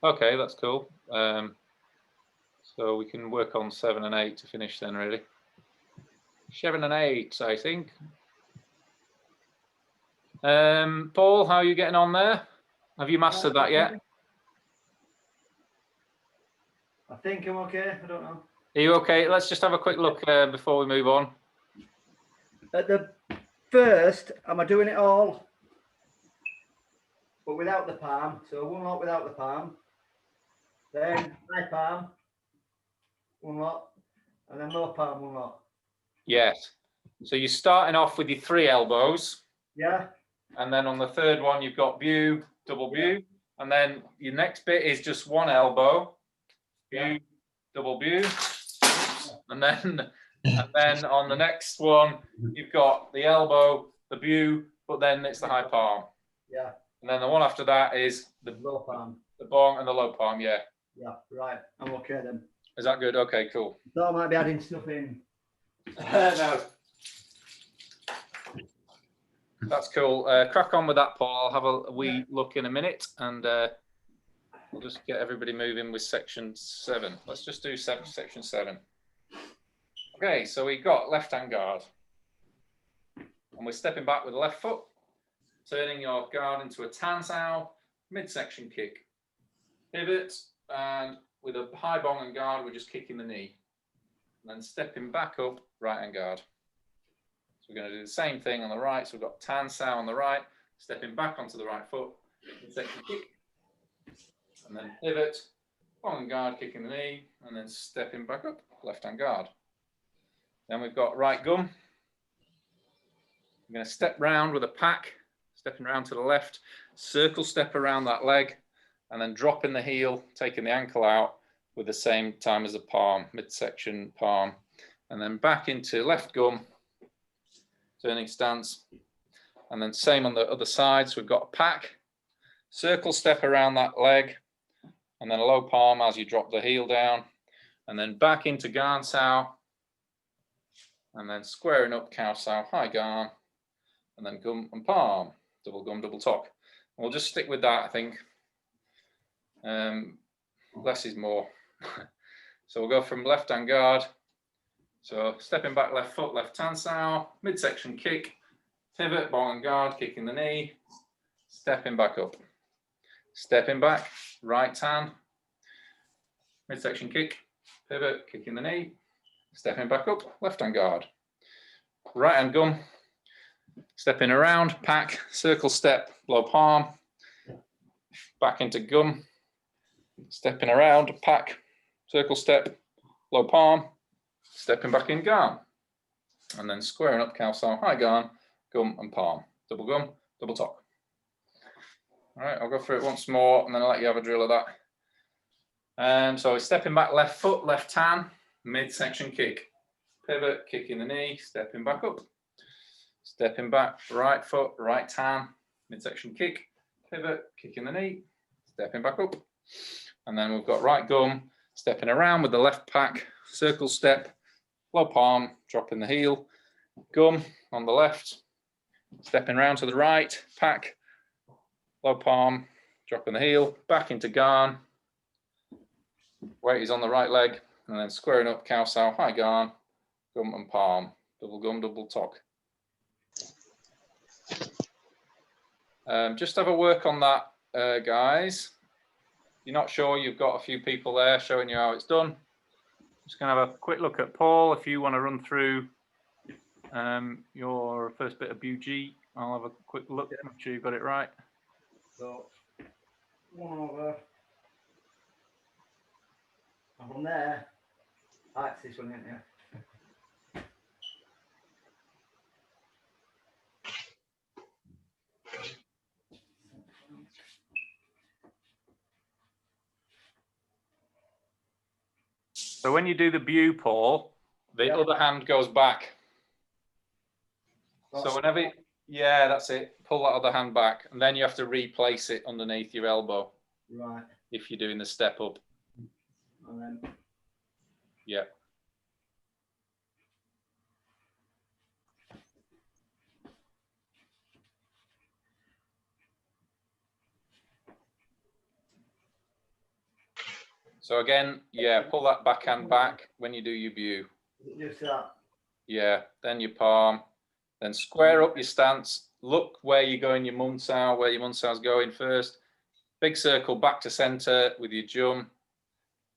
Okay, that's cool. So we can work on 7 and 8 to finish then, really. 7 and 8, I think. Paul, how are you getting on there? Have you mastered that yet?
I think I'm okay. I don't know.
Are you okay? Let's just have a quick look before we move on.
At the first, am I doing it all? But without the palm. So one lot without the palm. Then high palm, one lot. And then low palm, one lot.
Yes. So you're starting off with your 3 elbows.
Yeah.
And then on the third one, you've got view, double view. Yeah. And then your next bit is just 1 elbow, view, yeah. Double view. And then on the next one, you've got the elbow, the view, but then it's the high palm.
Yeah.
And then the one after that is the
low palm,
the bong and the low palm. Yeah.
Yeah. Right. I'm okay then.
Is that good? Okay. Cool.
So I might be adding stuff in.
No. That's cool. Crack on with that, Paul. I'll have a wee look in a minute, and we'll just get everybody moving with section 7. Let's just do section 7. Okay, so we got left hand guard, and we're stepping back with the left foot, turning your guard into a tan sow, midsection kick, pivot, and with a high bong and guard, we're just kicking the knee, and then stepping back up, right hand guard. So we're going to do the same thing on the right. So we've got tan sow on the right, stepping back onto the right foot, midsection kick, and then pivot, bong and guard, kicking the knee, and then stepping back up, left hand guard. Then we've got right gum. I'm going to step round with a pack, stepping round to the left, circle step around that leg, and then dropping the heel, taking the ankle out with the same time as the palm, midsection palm, and then back into left gum, turning stance, and then same on the other side. So we've got a pack, circle step around that leg, and then a low palm as you drop the heel down, and then back into garn sow, and then squaring up cow sow, high garn, and then gum and palm, double gum, double tock. And we'll just stick with that, I think. Less is more. So we'll go from left hand guard. So stepping back, left foot, left tan sow, midsection kick, pivot, bong and guard, kicking the knee, stepping back up, stepping back, right tan, midsection kick, pivot, kicking the knee, stepping back up, left hand guard, right hand gum, stepping around, pack, circle step, low palm, back into gum, stepping around, pack, circle step, low palm, stepping back in garn. And then squaring up, cow sow, high guard, gum and palm. Double gum, double talk. All right, I'll go through it once more and then I'll let you have a drill of that. So stepping back, left foot, left hand, midsection kick. Pivot, kicking the knee, stepping back up. Stepping back, right foot, right hand, midsection kick. Pivot, kicking the knee, stepping back up. And then we've got right gum, stepping around with the left pack, circle step, low palm, dropping the heel, gum on the left, stepping around to the right, pack, low palm, dropping the heel, back into garn, weight is on the right leg, and then squaring up, cow sow, high garn, gum and palm, double gum, double talk. Just have a work on that, guys. If you're not sure, you've got a few people there showing you how it's done. Just going to have a quick look at Paul. If you want to run through your first bit of BG, I'll have a quick look, make sure you've got it right.
So, one over. And from there, that's this one, isn't it?
So when you do the view, Paul, the other hand goes back. So whenever, yeah, that's it. Pull that other hand back, and then you have to replace it underneath your elbow.
Right.
If you're doing the step up.
And then.
Yeah. So again, yeah, pull that backhand back when you do your view.
Just that.
Yeah, then your palm, then square up your stance. Look where you're going, your munsao, where your munsao's going first. Big circle back to center with your jump.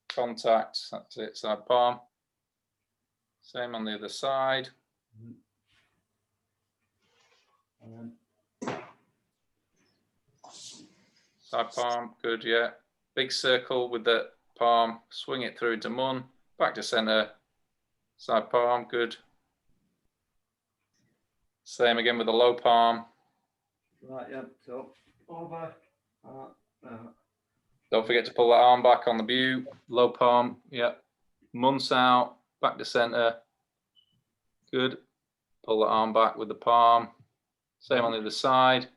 Contact, that's it, side palm. Same on the other side.
And then.
Side palm, good, yeah. Big circle with the palm, swing it through into mun, back to center, side palm, good. Same again with the low palm.
Right, yeah, so over.
Don't forget to pull that arm back on the view, low palm, yeah. Munce out, back to center, good. Pull the arm back with the palm. Same on the other side.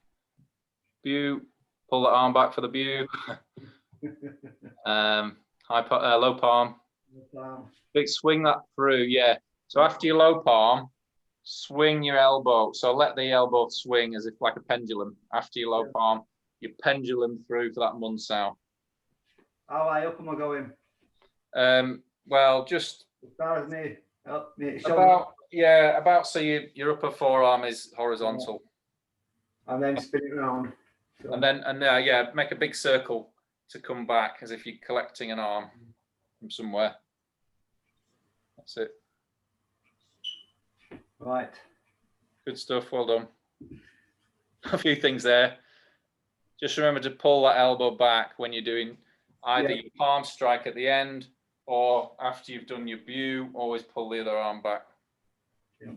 View, pull the arm back for the view. Low palm. Big swing that through, yeah. So after your low palm, swing your elbow. So let the elbow swing as if like a pendulum. After your low palm, you pendulum through for that munsao.
How high up am I going?
Well, just
As far as me, up me
about so your upper forearm is horizontal.
And then spin it around. So.
And then yeah, make a big circle to come back as if you're collecting an arm from somewhere. That's it.
Right.
Good stuff. Well done. A few things there. Just remember to pull that elbow back when you're doing either your palm strike at the end or after you've done your view, always pull the other arm back.
Yeah.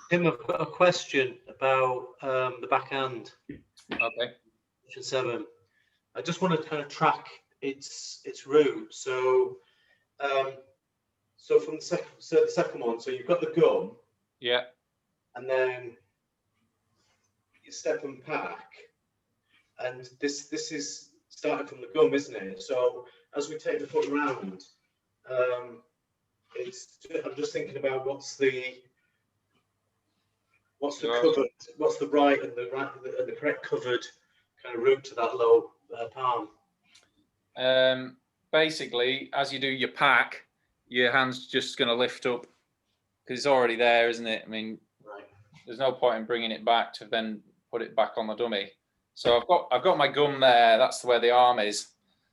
Tim, I've got a question about the backhand.
Okay.
Position 7. I just want to kind of track its route. So, so from the second one, so you've got the gum.
Yeah.
And then you step and pack, and this is starting from the gum, isn't it? So as we take the foot around, I'm just thinking about what's the covered, what's the right and the correct covered kind of route to that low palm.
Basically, as you do your pack, your hand's just going to lift up because it's already there, isn't it? I mean,
right. There's
no point in bringing it back to then put it back on the dummy. So I've got my gum there. That's where the arm is.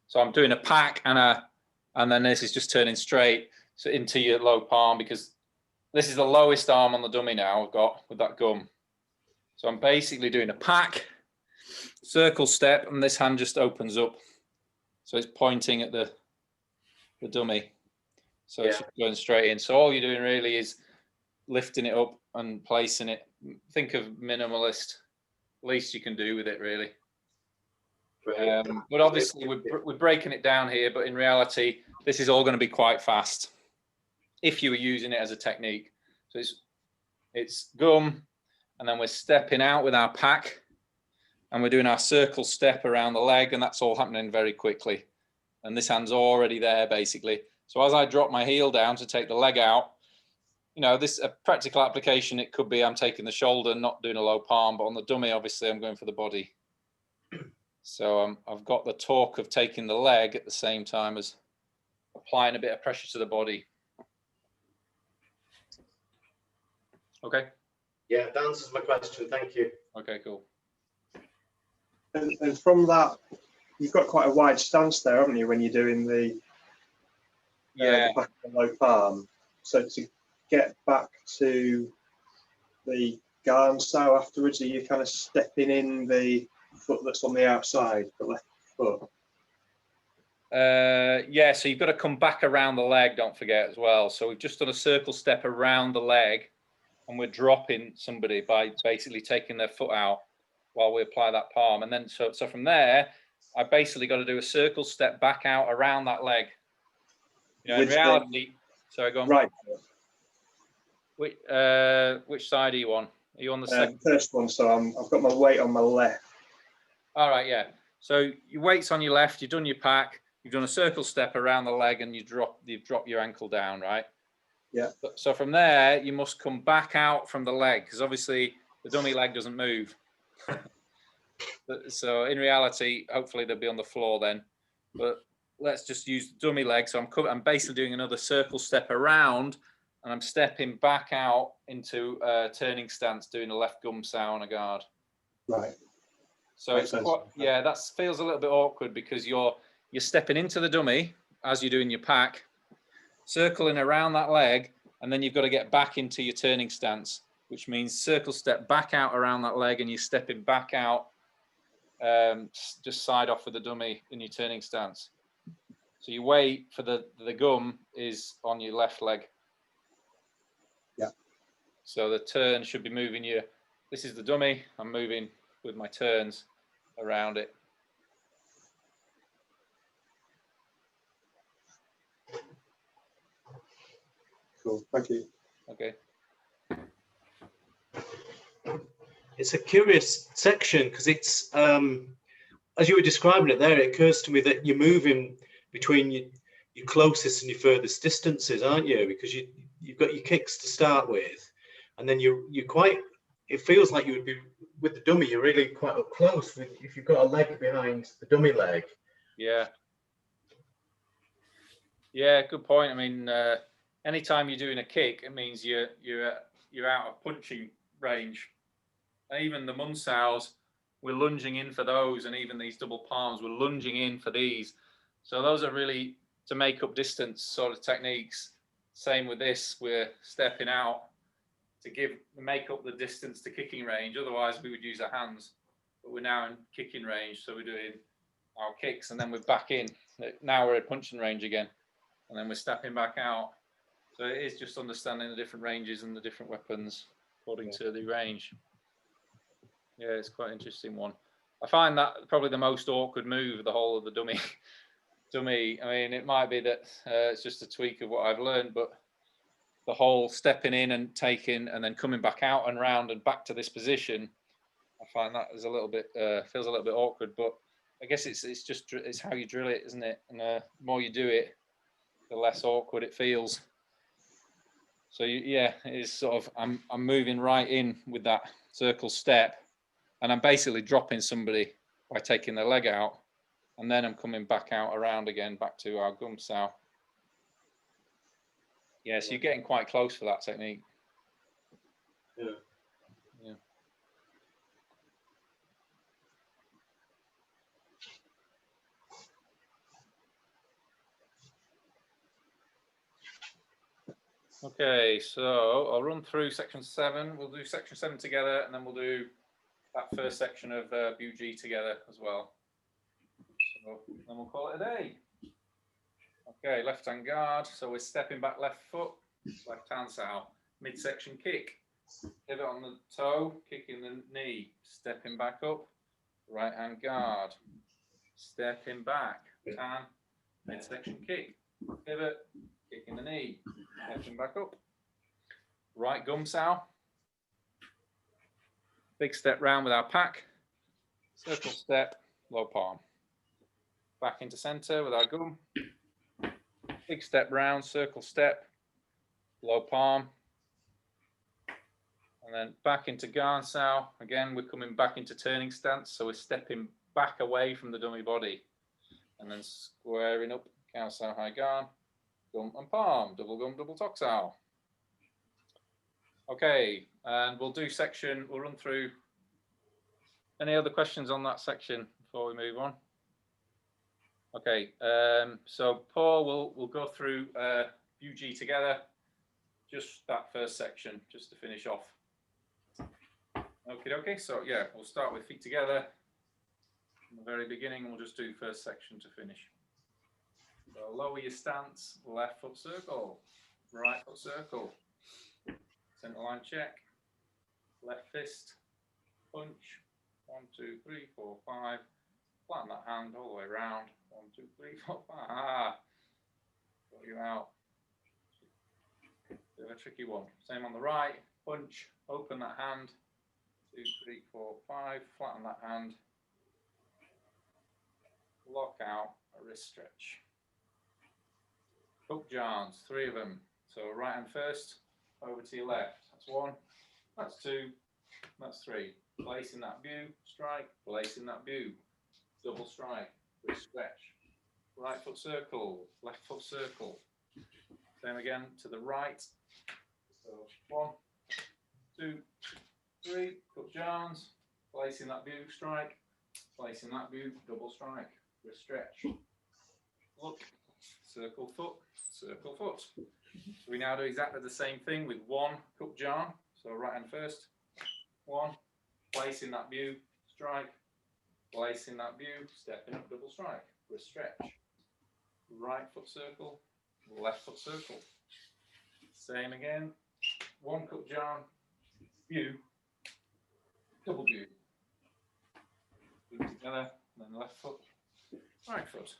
So I'm doing a pack and then this is just turning straight so into your low palm because this is the lowest arm on the dummy now I've got with that gum. So I'm basically doing a pack, circle step, and this hand just opens up. So it's pointing at the dummy. So it's just going straight in. So all you're doing really is lifting it up and placing it. Think of minimalist, least you can do with it really. But obviously we're breaking it down here, but in reality, this is all going to be quite fast if you were using it as a technique. So it's gum, and then we're stepping out with our pack, and we're doing our circle step around the leg, and that's all happening very quickly. And this hand's already there basically. So as I drop my heel down to take the leg out, you know, this a practical application, it could be I'm taking the shoulder, not doing a low palm, but on the dummy, obviously I'm going for the body. So I've got the torque of taking the leg at the same time as applying a bit of pressure to the body. Okay.
Yeah, that answers my question. Thank you.
Okay, cool.
And from that, you've got quite a wide stance there, haven't you, when you're doing the back of the low palm. So to get back to the garn sow afterwards, are you kind of stepping in the foot that's on the outside, the left foot?
Yeah, so you've got to come back around the leg, don't forget as well. So we've just done a circle step around the leg, and we're dropping somebody by basically taking their foot out while we apply that palm. And then so from there, I basically got to do a circle step back out around that leg. You know, in reality, sorry, go on.
Right.
Which side are you on? Are you on the second?
First one, so I've got my weight on my left.
All right, yeah. So your weight's on your left, you've done your pack, you've done a circle step around the leg, and you've dropped your ankle down, right?
Yeah.
So from there, you must come back out from the leg, because obviously the dummy leg doesn't move. So in reality, hopefully they'll be on the floor then. But let's just use the dummy leg. So I'm basically doing another circle step around, and I'm stepping back out into a turning stance, doing a left gum sow on a guard.
Right.
So it's quite, yeah, that feels a little bit awkward because you're stepping into the dummy as you're doing your pack, circling around that leg, and then you've got to get back into your turning stance, which means circle step back out around that leg, and you're stepping back out, just side off with the dummy in your turning stance. So your weight for the gum is on your left leg.
Yeah.
So the turn should be moving you. This is the dummy. I'm moving with my turns around it.
Cool. Thank you.
Okay.
It's a curious section because it's, as you were describing it there, it occurs to me that you're moving between your closest and your furthest distances, aren't you? Because you've got your kicks to start with, and then you're quite, it feels like you would be, with the dummy, you're really quite up close if you've got a leg behind the dummy leg.
Yeah. Yeah, good point. I mean, anytime you're doing a kick, it means you're out of punching range. And even the munsows, we're lunging in for those, and even these double palms, we're lunging in for these. So those are really to make up distance sort of techniques. Same with this, we're stepping out to make up the distance to kicking range. Otherwise, we would use our hands, but we're now in kicking range. So we're doing our kicks, and then we're back in. Now we're at punching range again, and then we're stepping back out. So it is just understanding the different ranges and the different weapons according to the range. Yeah, it's quite an interesting one. I find that probably the most awkward move of the whole of the dummy. I mean, it might be that it's just a tweak of what I've learned, but the whole stepping in and taking and then coming back out and round and back to this position, I find that is a little bit feels a little bit awkward. But I guess it's how you drill it, isn't it? And the more you do it, the less awkward it feels. So yeah, it is sort of I'm moving right in with that circle step, and I'm basically dropping somebody by taking their leg out, and then I'm coming back out around again, back to our gum sow. Yeah, so you're getting quite close for that technique.
Yeah.
Yeah. Okay, so I'll run through section 7. We'll do section 7 together, and then we'll do that first section of BG together as well. So then we'll call it a day. Okay, left hand guard. So we're stepping back left foot, left hand sow, midsection kick, pivot on the toe, kicking the knee, stepping back up, right hand guard, stepping back, tan, midsection kick, pivot, kicking the knee, stepping back up, right gum sow, big step round with our pack, circle step, low palm, back into center with our gum, big step round, circle step, low palm, and then back into Garn sow. Again, we're coming back into turning stance, so we're stepping back away from the dummy body, and then squaring up, cow sow, high Garn, gum and palm, double gum, double tock sow. Okay, and we'll do section, we'll run through. Any other questions on that section before we move on? Okay, so Paul, we'll go through UG together, just that first section, just to finish off. Okay, so yeah, we'll start with feet together from the very beginning, and we'll just do first section to finish. So lower your stance, left foot circle, right foot circle, center line check, left fist, punch, 1, 2, 3, 4, 5, flatten that hand all the way around, 1, 2, 3, 4, 5, got you out. Bit of a tricky one. Same on the right, punch, open that hand, 2, 3, 4, 5, flatten that hand, lock out, a wrist stretch. Hook jars, 3 of them. So right hand first, over to your left. That's 1, that's 2, that's 3. Place in that view, strike, place in that view, double strike, wrist stretch. Right foot circle, left foot circle. Same again to the right. So 1, 2, 3, cut jars, place in that view, strike, place in that view, double strike, wrist stretch. Look, circle foot, circle foot. So we now do exactly the same thing with 1 cup jar. So right hand first, 1, place in that view, strike, place in that view, stepping up, double strike, wrist stretch. Right foot circle, left foot circle. Same again, 1 cup jar, view, double view. Together, and then left foot, right foot.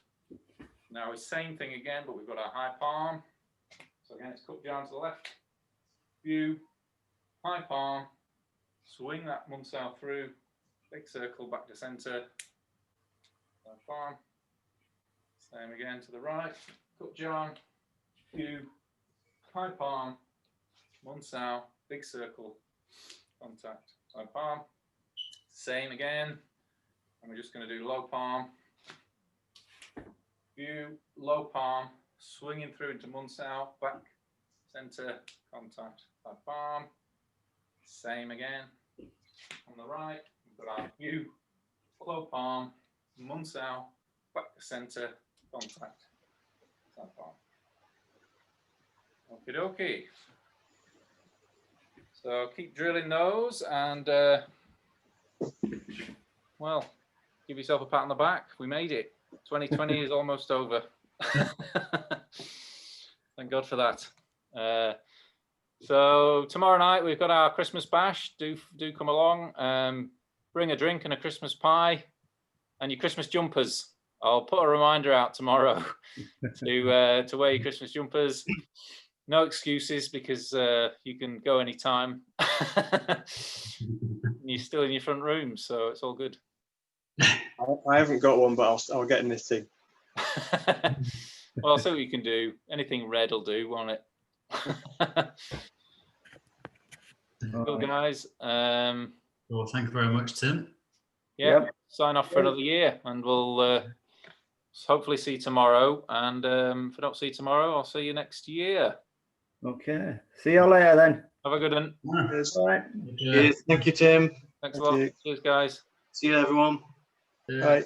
Now it's same thing again, but we've got our high palm. So again, it's cup jar to the left, view, high palm, swing that Munsao through, big circle back to center, high palm. Same again to the right, cup jar, view, high palm, Munsao, big circle, contact, high palm. Same again, and we're just going to do low palm, view, low palm, swinging through into Munsao, back, center, contact, high palm. Same again on the right, we've got our view, low palm, Munsao, back to center, contact, high palm. Okie dokie. So keep drilling those, and well, give yourself a pat on the back. We made it. 2020 is almost over. Thank God for that. So tomorrow night we've got our Christmas bash. Do come along. Bring a drink and a Christmas pie and your Christmas jumpers. I'll put a reminder out tomorrow to wear your Christmas jumpers. No excuses, because you can go anytime. You're still in your front room, so it's all good.
I haven't got one, but I'll get knitting.
Well, I'll see what you can do. Anything red will do, won't it? Cool, guys.
Well, thank you very much, Tim.
Yeah,
Yep.
sign off for another year, and we'll hopefully see you tomorrow. And if I don't see you tomorrow, I'll see you next year.
Okay. See you later then.
Have a good one.
Cheers.
All right.
Yeah.
Yes, thank you, Tim.
Thanks a
Thank
lot.
you.
Cheers, guys.
See you, everyone.
Yeah.
Bye.